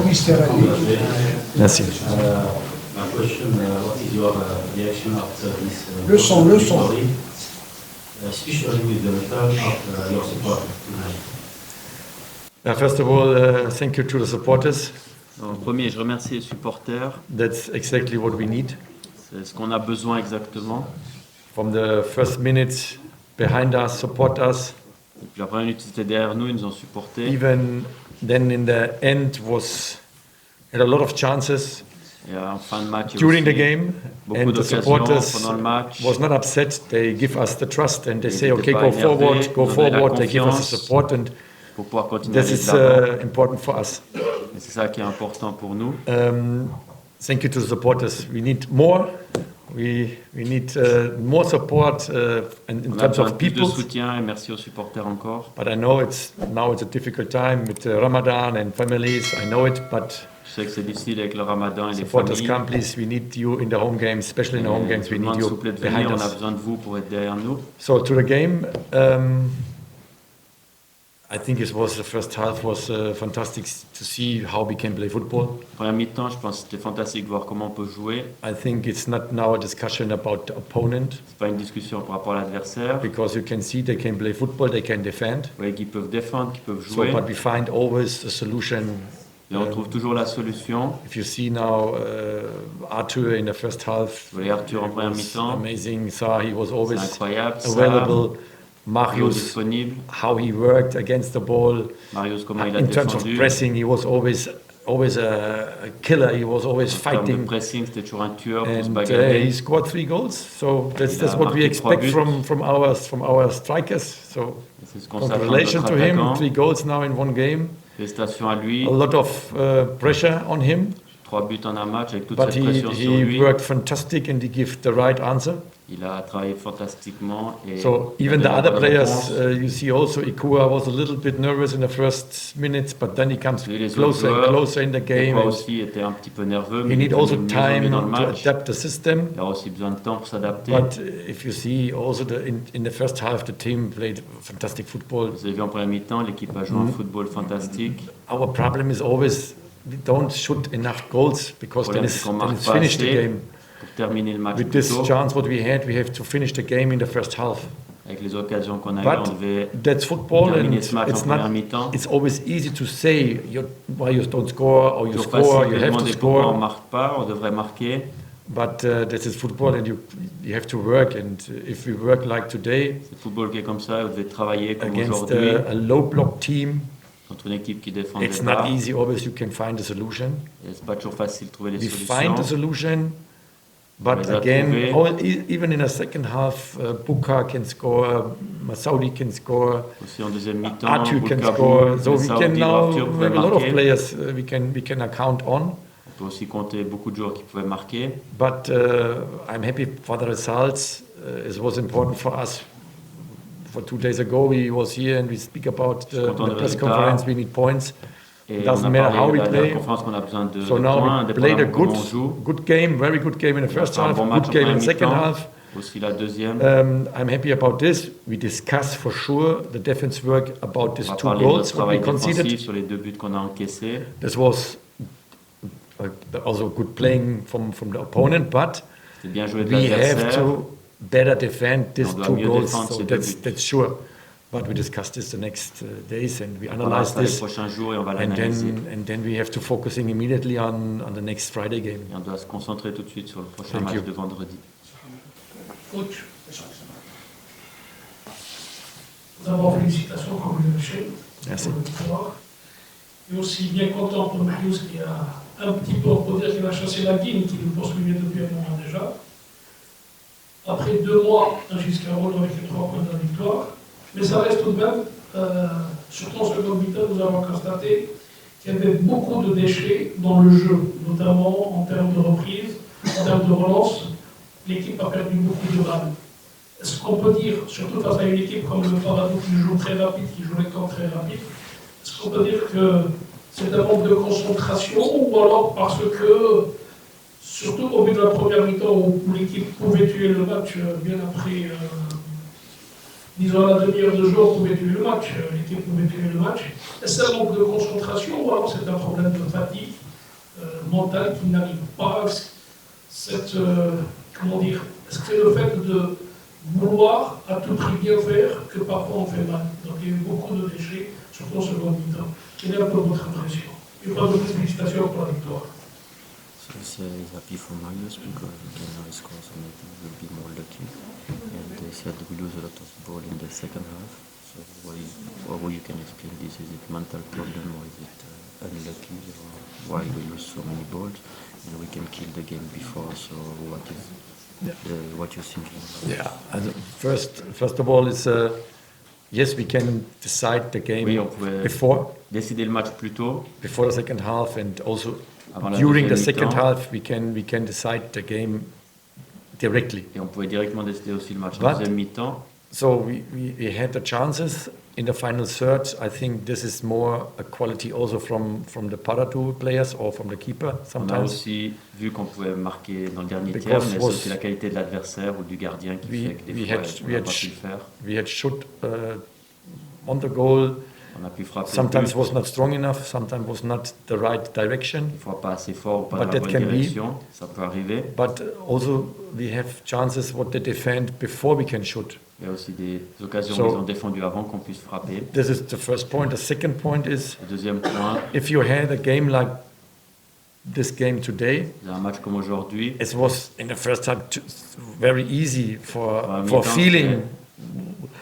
mystère à lui. Merci. Le son. Especially with the return of your support tonight. First of all, thank you to the supporters. En premier, je remercie les supporters. That's exactly what we need. C'est ce qu'on a besoin exactement. From the first minute behind us, support us. Depuis la première minute, ils étaient derrière nous, ils nous ont supportés. Even then in the end had a lot of chances Et en fin de match, during the game, beaucoup and the d'occasions supporters pendant le match. was not upset. They give us the trust and they say, Ils okay, étaient pas go forward, énervés, go ils donnaient la forward. They give us the confiance support, and pour pouvoir continuer à this aller is de l'avant. important for us. Et c'est ça qui est important pour nous. Thank you to the supporters. We need more. We need more support in On a terms besoin of de plus de people. soutien et merci aux supporters encore. But I know it's a difficult time with Ramadan and families. I know it, but Je sais que c'est difficile avec le Ramadan et les supporters familles. come, please. We need you in the home games, especially in the home games. We need Demande you s'il vous plaît de behind venir, on a us. besoin de vous pour être derrière nous. So to the game, I think it was the first half was fantastic to see how we can play football. Première mi-temps, je pense que c'était fantastique de voir comment on peut jouer. I think it's not now a discussion about the opponent, C'est pas une discussion par rapport à l'adversaire. because you can see they can play football, they can defend. Vous voyez qu'ils peuvent défendre, qu'ils peuvent So, jouer. but we find always a solution. Et on trouve toujours la solution. If you see now Arthur in the first half, Vous voyez Arthur en première was mi-temps. amazing. So he was C'est always incroyable. Ça, available. toujours Marius, disponible. how he worked against the ball. Marius, comment il a In terms of défendu. pressing, he was always a killer. He was always En termes de fighting. pressing, c'était toujours un tueur pour se And bagarrer. he scored 3 goals. So that's Il a what we marqué 3 expect buts. from our strikers. So C'est ce qu'on s'attend de congratulations notre to him. attaquant. 3 goals now in one game. Félicitations à lui. A lot of pressure on him, 3 buts en un match avec toute but cette pression sur he lui. worked fantastic and he gave the right answer. Il a travaillé fantastiquement. Et So il a even the donné la other bonne players, réponse. you see also Ikua was a little bit nervous in the first minutes, but then he comes Et les autres closer and joueurs, closer in the game. Moi And aussi était un petit peu nerveux, he mais il need est also devenu mieux en mieux time dans le to match. adapt the system. Il a aussi besoin de temps pour s'adapter. But if you see also in the first half, the team played fantastic football. Vous avez vu en première mi-temps, l'équipe a joué un football fantastique. Our problem is always we don't shoot enough goals because Le then problème, c'est qu'on it's marque pas finished the assez game. pour terminer le match With plus this tôt. chance what we have to finish the game in the first half. Avec les occasions qu'on a eues, But on devait that's football, and terminer ce match en it's première not. mi-temps. It's always easy to say why you don't score or you Toujours score. facile You de have to demander pourquoi on score. marque pas, on devrait marquer. But this is football, and you have to work. And if we work like today C'est le football qui est comme ça, vous devez travailler comme against aujourd'hui a low block team, contre une équipe qui défend it's des not bas. easy. Always you can find a solution. Et c'est pas toujours facile de trouver les We solutions. find a solution. But les a again, trouvés. even in the second half, Buka can score, Masaudi can score, Aussi en deuxième mi-temps, Arthur can Boukabou, score. So we Saoudi, can now Arthur pouvaient have a lot of marquer. players we can account on. On peut aussi compter beaucoup de joueurs qui pouvaient marquer. But I'm happy for the results. It was important for us. For 2 days ago, we was here and we speak about content the des press résultats. conference. We need points. Et Doesn't on a matter how parlé we de la play. conférence qu'on a besoin de So points, now we played a indépendamment de comment on joue. good game, very good game in the first On a fait un half, bon match good en game in première the second mi-temps. half. Aussi la deuxième. I'm happy about this. We discuss for sure the defense work about On these va 2 parler de notre goals what we travail conceded. défensif sur les 2 buts qu'on a encaissés. This was also good playing from the opponent, but C'était bien joué de we have l'adversaire. to better defend these On doit 2 mieux goals. défendre So ces 2 that's buts. sure. But we discuss this the next days and we On va analyze ça les this. prochains jours et on va And l'analyser. then we have to focusing immediately on the next Friday game. Et on doit se concentrer tout de suite sur le prochain Thank match you. de vendredi. Coach, d'abord félicitations comme le chef Merci. pour le Victoire. Et aussi bien content pour Marius qui a un petit peu, on peut dire qu'il a chassé la guine qui nous poursuivait depuis un moment déjà. Après 2 mois jusqu'à rôle avec les 3 points de la victoire. Mais ça reste tout de même, surtout en seconde mi-temps, nous avons constaté qu'il y avait beaucoup de déchets dans le jeu, notamment en termes de reprise, en termes de relance. L'équipe a perdu beaucoup de balles. Est-ce qu'on peut dire, surtout face à une équipe comme le Paradou qui joue très rapide, qui joue les camps très rapides, est-ce qu'on peut dire que c'est un manque de concentration ou alors parce que, surtout au bout de la première mi-temps où l'équipe pouvait tuer le match bien après disons, à la demi-heure de jeu, on pouvait tuer le match, l'équipe pouvait tuer le match. Est-ce un manque de concentration ou alors c'est un problème de fatigue mentale qui n'arrive pas comment dire, est-ce que c'est le fait de vouloir à tout prix bien faire que parfois on fait mal? Donc il y a eu beaucoup de déchets, surtout en seconde mi-temps. Quelle est un peu votre impression? Et pas de félicitations pour la victoire. So he's happy for Marius because he can now score, so maybe he will be more lucky. And they said we lose a lot of ball in the second half. So how you can explain this? Is it mental problem or is it unlucky? Or why we lose so many balls? And we can kill the game before. So what you're thinking? Yeah, first of all, it's yes, we can decide the game Oui, on pouvait before décider le match plus tôt. the second half, and also Avant la during the deuxième second mi-temps. half we can decide the game directly. Et on pouvait directement décider aussi le match en But- deuxième mi-temps. So we had the chances in the final third. I think this is more a quality also from the Paradou players or from the keeper On a sometimes. aussi vu qu'on pouvait marquer dans le dernier Because tiers, mais c'est was- aussi la qualité de l'adversaire ou du gardien qui We- fait que des we fois had- on we n'a had pas sh- pu le faire. We had shot on the goal. On a pu frapper. Sometimes le but. was not strong enough. Sometimes was not the right direction. Des fois pas assez fort ou pas But dans la that bonne can be- direction. Ça peut arriver. But also we have chances what they defend before we can shoot. Il y a aussi des occasions So- où ils ont défendu avant qu'on puisse frapper. This is the first point. The second point is Le deuxième point, if you had a game like this game today, il y a un match comme aujourd'hui. it was in the first half very easy for mi-temps, feeling.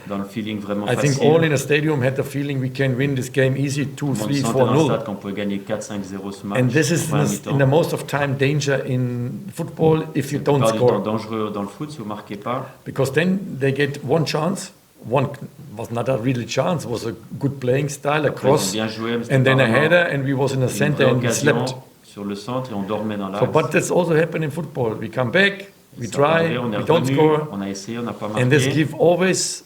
Dans le feeling vraiment I think facile. all in the stadium had the feeling we can win this game easy 2, Tout le monde 3, sentait dans le 4-0. stade qu'on pouvait gagner 4-5-0 ce match. And this is en première in mi-temps. the most of time danger in football if you La don't plupart du temps score. dangereux dans le foot si vous ne marquez pas. Because then they get one chance. One was not a really chance, was a good playing style, a Après, ils ont cross, bien joué, mais c'était and then pas a vraiment header, and we was in the une center vraie and we occasion slept. sur le centre et on dormait dans So, l'axe. but that's also happened in football. We come back, we Ça peut arriver, try, on est we don't revenu, score, on a essayé, on n'a pas and this marqué. give always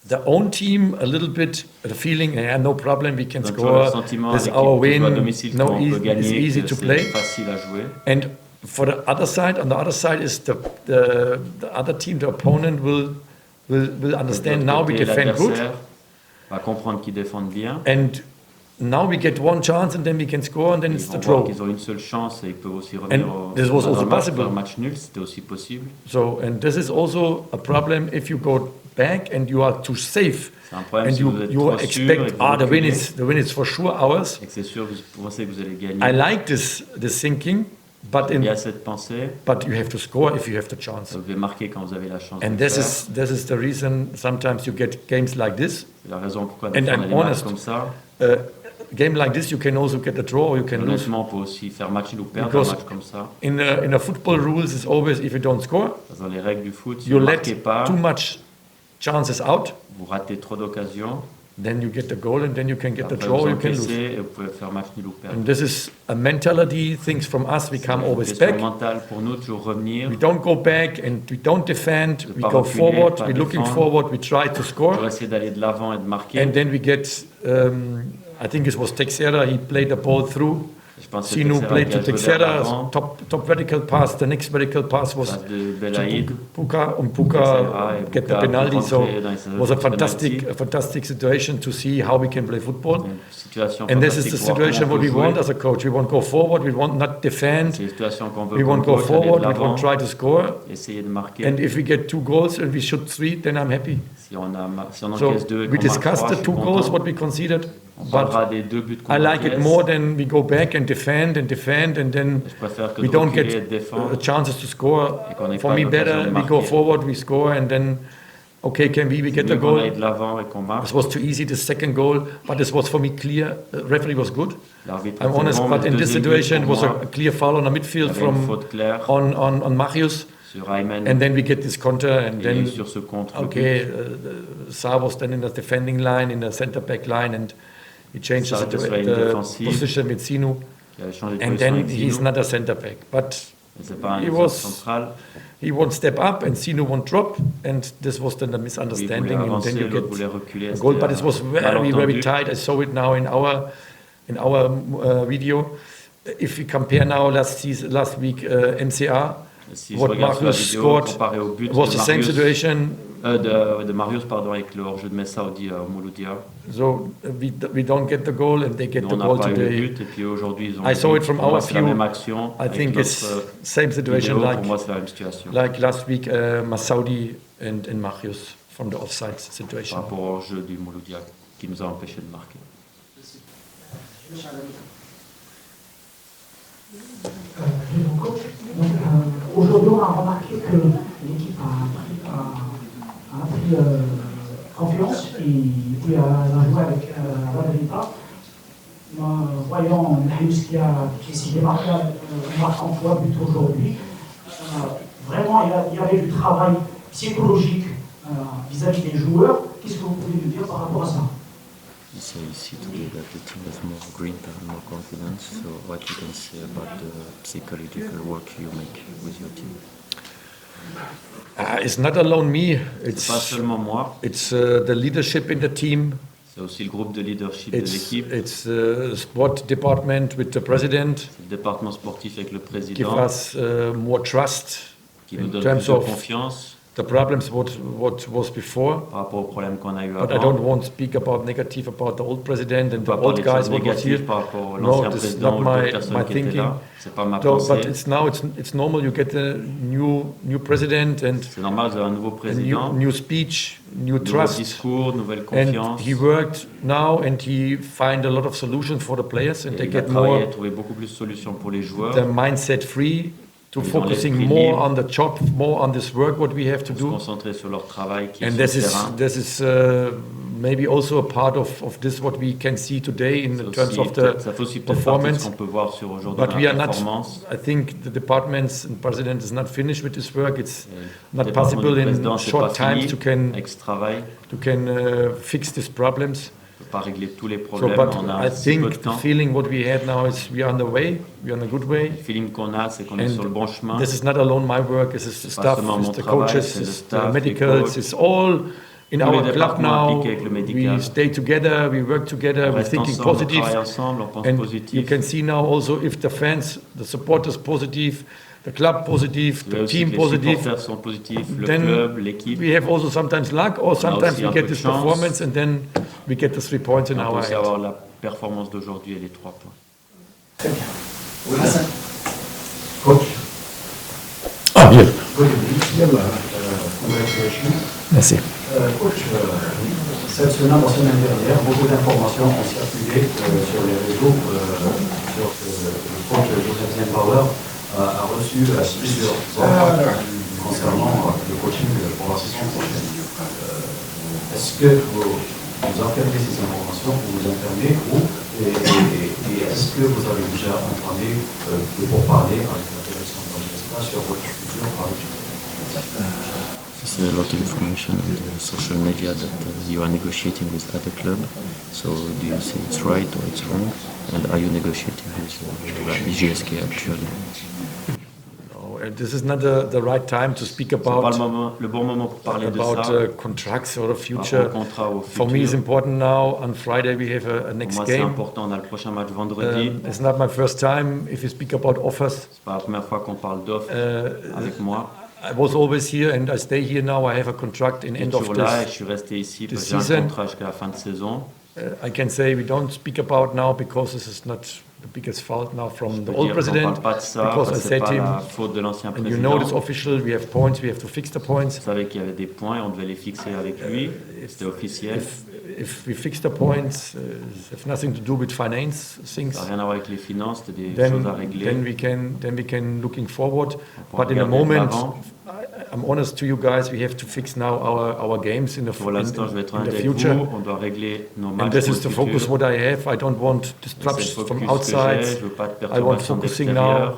the own team a little bit the feeling, yeah, no problem, we can Donc, toujours le score. sentiment This is avec our l'équipe qui joue à win. domicile No, qu'on peut it's gagner, easy que to c'est play. facile à jouer. And for the other side, on the other side is the other team, the opponent will understand De now l'autre we côté, defend good. l'adversaire va comprendre qu'ils défendent bien. And now we get one chance and then we can score and then Ils it's vont the voir draw. qu'ils ont une seule chance et ils peuvent aussi revenir And this was dans also le match, possible. faire un match nul, c'était aussi possible. So, and this is also a problem if you go back and you are too safe C'est un problème and si vous êtes you trop sûr et expect, que vous the reculez win is for sure ours. et que c'est sûr que vous pensez que vous allez gagner. I like this thinking, but Il y a cette pensée, you have to score if you have the chance. vous devez marquer quand vous avez la chance And de le this faire. is the reason sometimes you get games like this. C'est la raison pourquoi And des fois, on a I'm des matchs honest. comme ça. Game like this, you can also get a draw or you can lose. Honnêtement, on peut aussi faire match nul ou perdre Because un match comme ça. In the football rules, it's always if you don't score, Dans les règles du foot, si you vous ne let marquez pas, too much chances out, vous ratez trop d'occasions. then you get the goal and then you can get the Après, draw, vous you can lose. encaissez et vous pouvez faire match nul ou perdre. And this is a mentality, things from us, we come C'est une always question back. mentale pour nous, toujours revenir, We don't go back and we don't defend, De we pas go reculer, forward, pas we're looking défendre. forward, we try to pour score. essayer d'aller de l'avant et de marquer. And then we get, I think it was Texera, he played the ball through. Je pense que Sinu Texera played qui a to joué vers Texera, l'avant, top vertical pass, the next vertical pass was passe de to Belaïd. Puka, and Texera et Puka get the Puka penalty. pour So rentrer dans les it was a penalty. fantastic situation to see how we can play football. Une situation And this is the fantastique pour voir situation comment what we on peut want jouer. as a coach. We want to go forward, we want not defend, C'est une situation qu'on veut we want comme to go coach, aller de forward, we l'avant, want to try to score. essayer de marquer. And if we get 2 goals and we shoot 3, then I'm happy. Si on So encaisse deux et we qu'on marque discussed trois, the je suis 2 goals, content. what we considered, On but parlera des 2 buts qu'on I like it encaisse. more than we go back and defend, and then Je préfère que we de don't reculer et get de défendre. chances to score. Et qu'on n'ait For pas me, l'occasion better de we go marquer. forward, we score, and then, okay, can we get the Mieux qu'on aille goal? de l'avant et qu'on marque. This was too easy, the second goal, but this was for me clear. The referee was good. L'arbitre I'm était honest, bon, but mais in le this deuxième but, situation, it pour was moi, a clear foul on the il y midfield avait une from faute claire on Marius, sur Ayman. and then we get this counter, and Et then sur ce contre. okay, Saar was then in the defending line, in the center back line, and he changed Saar the, était sur la ligne défensive. position with Sinu, Qui avait changé de and position then avec he's Zizi. not a center back, but Mais c'est pas un he défenseur was- central. he won't step up, and Sinu won't drop, and this was then the Il voulait misunderstanding, and avancer, then you l'autre get voulait reculer. a goal, c'était but it was un very malentendu. tight. I saw it now in our video. If we compare now last week MCR, Si je what regarde sur la Marcus vidéo, scored comparé au but it was de the same Marius, situation. De Marius, pardon, avec le hors-jeu de Messaoudi au Mouloudia. So we don't get the goal and they get Nous, the on n'a goal pas eu le today. but et puis aujourd'hui ils ont I saw it from on voit our que c'est la view. même action. I Avec think it's notre same situation vidéo, like pour moi c'est la même situation. last week, Massaoudi and Marius from the offside Par situation. rapport au jeu du Mouloudia qui nous a empêché de marquer. Aujourd'hui, on a remarqué que l'équipe a pris confiance et a joué avec la vérité. Voyons Marius qui s'est démarqué en marquant 3 buts aujourd'hui. Vraiment, il y avait du travail psychologique vis-à-vis des joueurs. Qu'est-ce que vous pouvez nous dire par rapport à ça? You say you see today that the team has more grinta and more confidence. So what you can say about the psychological work you make with your team? It's not alone me. C'est pas seulement moi, It's the leadership in the team. c'est aussi le groupe de leadership de l'équipe, It's sport department with the president. c'est le département sportif avec le Give président us more trust qui nous in donne terms plus de of confiance the problems what was before. par rapport aux problèmes qu'on a eu But I don't avant. want to speak about negative about the old president and On the va old parler de choses guys what was here. négatives par rapport à No, l'ancien this is président not ou d'autres my personnes qui étaient thinking. là. C'est pas ma So, pensée. but it's normal. You get a new president and C'est normal, vous avez un nouveau a président, new speech, new nouveau trust. discours, nouvelle And confiance. he worked now and he find a lot of solutions for the players and Et they il a get travaillé, more trouvé beaucoup plus de solutions pour les joueurs. the mindset free to Ils ont focusing l'esprit more libre. on the job, more on this work what we have to Pour se do. concentrer sur leur travail qui est And sur le this terrain. is maybe also a part of this what we can see today in C'est terms aussi- of the ça fait aussi peut-être partie de ce performance. qu'on peut voir sur aujourd'hui But dans we la are not. performance. I think the departments and president is not finished with this work. It's Et not le département possible du in président, c'est short pas times fini avec ce travail. to fix these problems. On peut pas régler tous les So, problèmes but en I un si peu de think the temps. feeling what we had now is we are on the way. We are on a good way. Le feeling qu'on a, c'est qu'on est And sur le bon chemin. This is not alone my work. This is the C'est pas staff, seulement it's mon the travail, coaches, c'est le it's the staff, les medicals. coachs. It's all in Tous our les club départements now. impliqués avec le We médical. stay together. We work together. On We're reste thinking ensemble, on positive. travaille ensemble, on pense And you positif. can see now also if the fans, the supporters positive, the club positive, Vous voyez the aussi team que les positive. supporters sont positifs, le Then club, l'équipe. We have also sometimes luck, or sometimes aussi we un get peu de this chance. performance, and then we get the 3 points in On peut our aussi hand. avoir la performance d'aujourd'hui et les 3 points. Très bien. Hassan. Coach. Ah, here. Good evening. Congratulations. Merci. Coach, cette semaine, la semaine dernière, beaucoup d'informations ont circulé sur les réseaux sur le coach Joseph Zimbauer a reçu plusieurs offres concernant le coaching pour la saison prochaine. Est-ce que vous encadrez ces informations, vous vous informez et est-ce que vous avez déjà entamé de pourparlers avec la direction de la JSK sur votre futur projet? There's a lot of information on the social media that you are negotiating with other club. So do you say it's right or it's wrong? And are you negotiating with EGCSTO actually? No, this is not the right time to speak C'est pas about le bon moment pour parler de ça. contracts or the Par rapport future. au contrat au For me, it's futur. important now. On Friday, we have a Pour next moi, c'est game. important. On a le prochain match vendredi. It's not my first time. If you speak about offers, C'est pas la première fois qu'on parle d'offres avec moi. I was always here and I stay here now. I have a contract in Je suis end of toujours là et je this. suis resté ici this parce que j'ai season. un contrat jusqu'à la fin de saison. I can say we don't speak about now because this is not the biggest fault now Je from the peux old dire qu'on president. parle pas de ça because I parce que c'est said pas to him, la faute de l'ancien and you know président. it's official. We have points. We have to fix the points. Vous savez qu'il y avait des points et on devait les fixer avec lui. C'était officiel. If we fix the points, have nothing to do with finance things. Ça n'a rien à voir avec les finances, c'était des choses à régler. Then we can looking forward. On pourra But in a regarder de moment, l'avant. I'm honest to you guys. We have to fix now our games in the Pour l'instant, je vais être in honnête the avec future. vous. On doit régler nos And matchs this pour is the le focus futur. what I have. I don't want C'est le disruptions from focus que j'ai. outside. Je veux pas de I want perturbations focusing now. d'extérieur.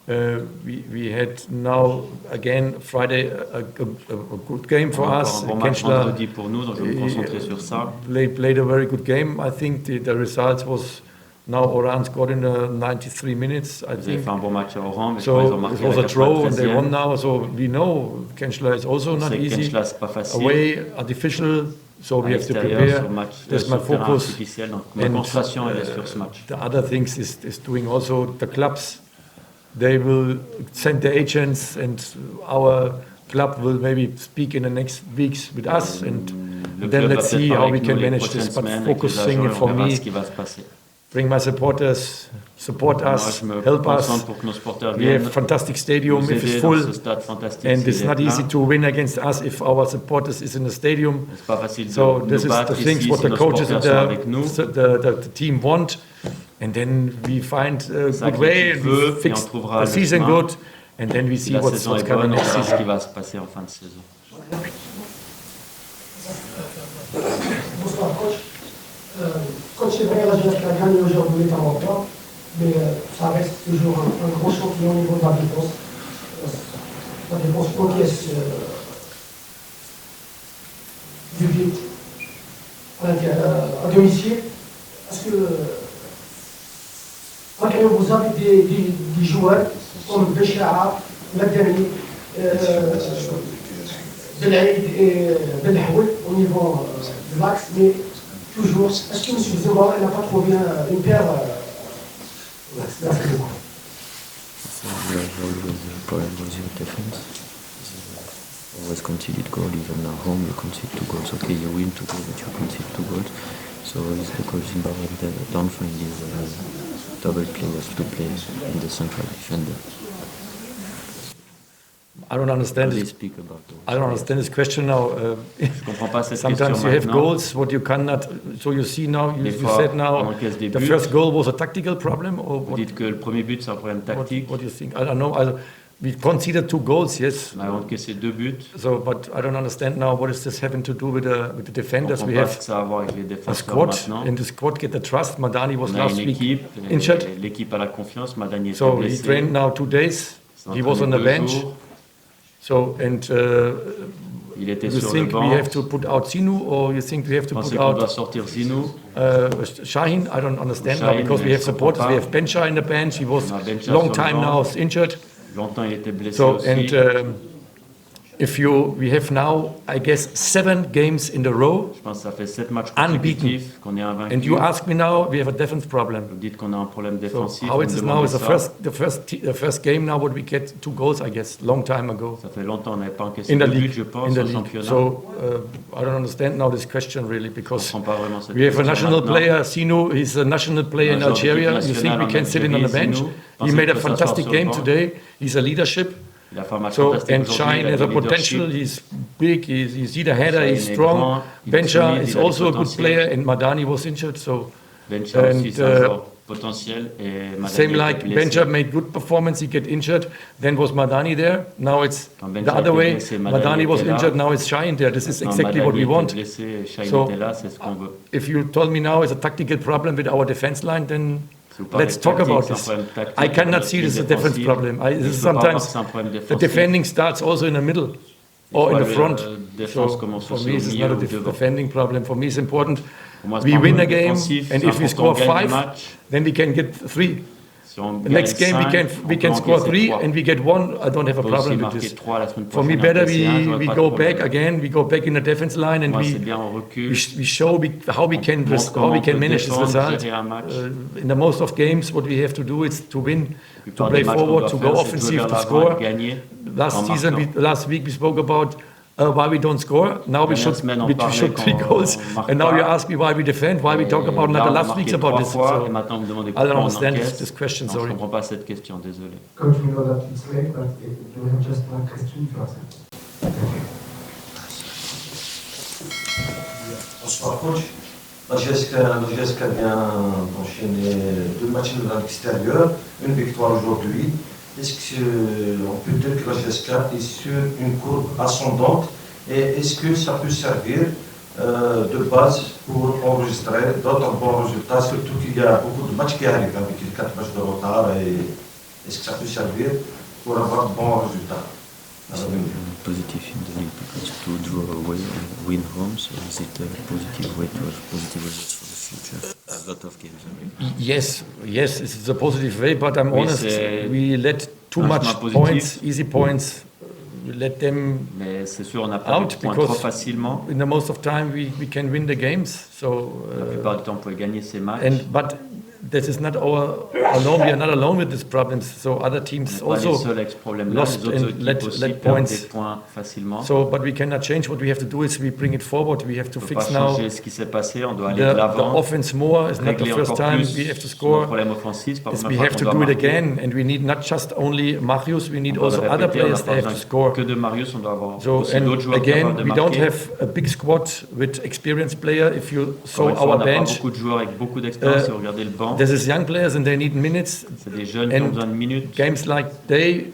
We had now again Friday a good game for Encore us. un bon match Kenschler vendredi pour nous, donc je vais me concentrer sur ça. played a very good game. I think the result was now Oran scored in the 93 minutes. I Vous avez think fait un bon match à Oran, mais je crois qu'ils so. ont It marqué was à a la draw and they 93e. won now. So we know Kenschler is also On not sait que easy. Kenschla, c'est pas facile. Away artificial. So À we have to l'extérieur, prepare. sur match, That's my sur terrain focus. artificiel, donc ma And, concentration elle est sur ce match. The other things is doing also the clubs. They will send the agents and our club will maybe speak in the next weeks with us, and Le then club va let's peut-être see parler how we avec can nous les manage prochaines this. But semaines avec les focusing agents, et for on verra me, ce qui va se passer. bring my supporters, support Moi, us, je me help us. concentre pour que nos supporters We viennent have fantastic stadium nous if it's aider dans full, ce stade fantastique. and s'il it's est not plein. easy to win against us if our supporters is in the stadium. C'est pas facile de So nous this is the battre things ici what si the nos coaches and supporters sont avec nous. the team want, and then we find a Ça good que way l'équipe and we veut, et fix on trouvera the le season chemin. good, and then we Si see la what's saison est coming bonne, on next verra ce season. qui va se passer en fin de saison. Bonsoir coach. Coach, c'est vrai, la JSK a gagné aujourd'hui les 40 points, mais ça reste toujours un grand champion au niveau de la défense. La défense encaisse du vide à domicile. Est-ce que malgré vous avez des joueurs comme Béchara, Madani, Belaïd et Belhaoui au niveau de l'axe, mais toujours, est-ce que M. Zemmour n'a pas trouvé une paire So we have always a problem with your defense. Always conceded goal, even at home you concede 2 goals. Okay, you win 2 goals, but you concede 2 goals. So it's because Zimbabwe don't find these double players to play in the central defender. I don't understand They this. speak about those. I don't understand this question now. Je comprends pas cette Sometimes question you have maintenant. goals what you cannot. So you see now, you Des fois, said on now, encaisse des the buts. first goal was a tactical problem, or Vous what? dites que le premier but c'est un problème tactique. What do you think? I don't know. We conceded 2 goals, yes. On a encaissé 2 buts. So, but I don't understand now. What is this having to do with the Je defenders? comprends We pas ce have que ça a à voir avec les a défenseurs squad, maintenant. and the squad get the trust. Madani was On a last une week équipe, injured. l'équipe a la confiance, Madani était So he blessé. trained now 2 days. Il s'est He was on entraîné the 2 bench. jours. So, and Il était you sur le think we banc. have to put out Sinu, or you think we have to Pensez put qu'on doit out sortir Zinou. Shahin? I don't understand now, Shahin, because we have je supporters. comprends We pas. have Bencha in the bench. He was On a Bencha long sur le time banc. now injured. Longtemps il était blessé So, aussi. and if we have now, I guess, 7 games in a row, Je pense que ça fait 7 matchs Unbeaten. consécutifs qu'on est invaincu. and you ask me now, we have a defense problem. Vous dites qu'on a un problème So défensif. how vous it me is now demandez is the first game now what we get 2 goals, I guess, long time ago Ça fait longtemps qu'on n'avait pas encaissé in the de but, league. je pense, In the au league. championnat. So I don't understand now this question really, Je because comprends pas vraiment cette we have a question national maintenant. player, Sino, he's a national player Un in joueur d'équipe Algeria. You think nationale we en can sit him on the Algérie, bench? Sino. He Pensez made a que ça fantastic sort sur le game banc. today. He's a leadership. Il a fait un match So, fantastique and aujourd'hui, Shine il a has du a potential, leadership. he's big, you see the header, Shine he's est strong. grand, il est Bencha solide, is il a du also a good potentiel. player, and Madani was injured, so Bencha And, aussi, c'est un joueur potentiel. Et Madani same était like blessé. Bencha made good performance, he get injured, then was Madani there, now it's Quand the Bencha other était way, blessé, Madani was était là. injured, now it's Shine there, this is Quand exactly Madani what we était want. blessé, Shine So, était là, c'est ce qu'on veut. If you told me now it's a tactical problem with our defense line, then Si vous parlez let's de talk tactique, about c'est un this. problème tactique, I cannot see ligne this as a defense défensive. problem. Je This is peux pas voir que sometimes c'est un problème the défensif. defending starts also in the middle Des or fois, in the le- front. défense So commence for aussi me, au this is milieu not a ou devant. defending problem. For me, it's important. Pour moi, c'est We pas un win a problème game, défensif, and c'est if we important, score on gagne le 5, match. then we can get 3. Si on The gagne next game 5, we on can peut score encaisser 3 3. and we get 1. I don't have a On peut aussi problem with marquer this. 3 la semaine For me, prochaine. better encaisser un, j'aurais we pas de go problème. back again. We go back in the defense line and Moi, c'est we bien, on recule. we show how we can montre comment on peut manage this défendre, result. gérer un match. In the most of games, what we have to do is to win, La to plupart play des matchs qu'on forward, doit to faire, go c'est de jouer offensive, vers to l'avant score. et gagner. en Last week we spoke about why we don't score. Now we Dernière should semaine, on we parlait should 3 qu'on goals, marque and now you pas. ask me why we defend, why we talk about Et not là, the on a last marqué weeks about 3 this. fois, So et maintenant, vous me demandez I pourquoi don't on understand encaisse. this question. Non, je ne Sorry. comprends pas cette question, désolé. Coach, we know that it's late, but you have just one question to ask. Bonsoir coach. La JSK vient d'enchaîner 2 matchs à l'extérieur, une victoire aujourd'hui. Est-ce qu'on peut dire que la JSK est sur une courbe ascendante et est-ce que ça peut servir de base pour enregistrer d'autres bons résultats, surtout qu'il y a beaucoup de matchs qui arrivent avec les 4 matchs de retard, et est-ce que ça peut servir pour avoir de bons résultats? It's positive in the league because to draw away and win home, so is it a positive way to have positive results for the future? A lot of games. Yes, it's a positive way, but I'm Oui, honest, c'est we let too un much chemin positif. points, easy points. We let them Mais c'est sûr, on n'a pas out de points trop because facilement. in the most of time we can win the games. So La plupart du temps, on pouvait gagner ces matchs. but this is not our alone. We are not alone with these problems. So other On teams n'est pas les also seuls avec ce problème-là. lost Les autres and équipes let aussi perdent points. des points facilement. So, but we cannot change. What we have to do is we bring it forward. We have to On ne peut pas fix now changer ce qui s'est passé, on doit aller de the l'avant, offense more. It's not the régler first encore time plus we have to sur nos score. problèmes offensifs. C'est pas la Is première we fois have qu'on to doit do it marquer. again, and we need not just only Marius. We need On doit also le other répéter, on n'a players. pas They have to besoin score. que de Marius, on doit avoir So, aussi d'autres and joueurs capables again, de we don't marquer. have a big squad with experienced players. If you saw Encore une fois, on our n'a pas bench, beaucoup de joueurs avec beaucoup d'expérience. Si vous regardez le banc, this is young players and they need minutes. c'est des jeunes qui ont And besoin de minutes. games like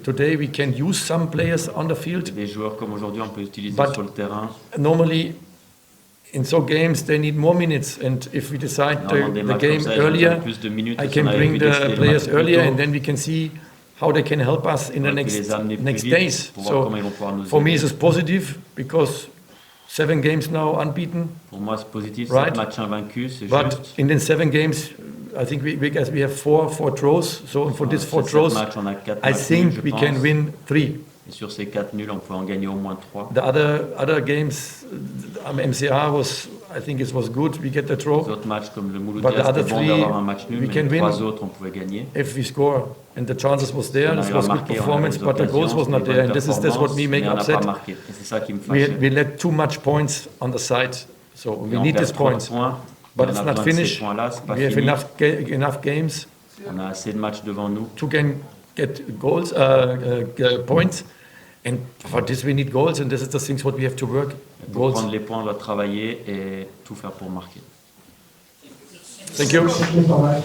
today, we can use some players on the field. C'est des joueurs comme aujourd'hui, on peut utiliser But- sur le terrain. Normally, in so games, they need more minutes. And if we decide Normalement, des the matchs game comme ça, ils ont besoin earlier, de plus de minutes. I Et si on can avait bring pu the décider le players match plus earlier, tôt, and then we can see how they can help us in the on aurait pu les amener plus next vite days. pour voir So comment ils vont pouvoir nous for me, aider. this is positive because 7 games now unbeaten. Pour moi, c'est positif. Right. 7 matchs invaincus, c'est But juste. in the 7 games, I think we have four draws. So for these 4 Sur 7 draws, matchs, on a 4 I matchs nuls, think je we pense. can win 3. Et sur ces 4 nuls, on peut en gagner au moins 3. The other games, MCR was, I think it was good. We get the Les draw. autres matchs, comme le But the Mouloudia, other c'était bon three, d'avoir un match nul, we mais can les win. 3 autres, on pouvait gagner. If we score, and the chances was there, On this arrive was à good marquer, on performance, a les but the goals occasions, was not des there, bonnes and this is what me performances, make mais on n'a pas upset. marqué. Et c'est ça qui me fâche. We let too much points on the side, so Et we on need perd these trop de points. points, But on it's a not besoin de ces finished. points-là, c'est pas We have fini. enough games On a assez de matchs devant nous. to get goals, points, and for this we need goals, and this is the things what we have to work. Et pour Goals. prendre les points, on doit travailler et tout faire pour marquer. Thank you. C'est le travail.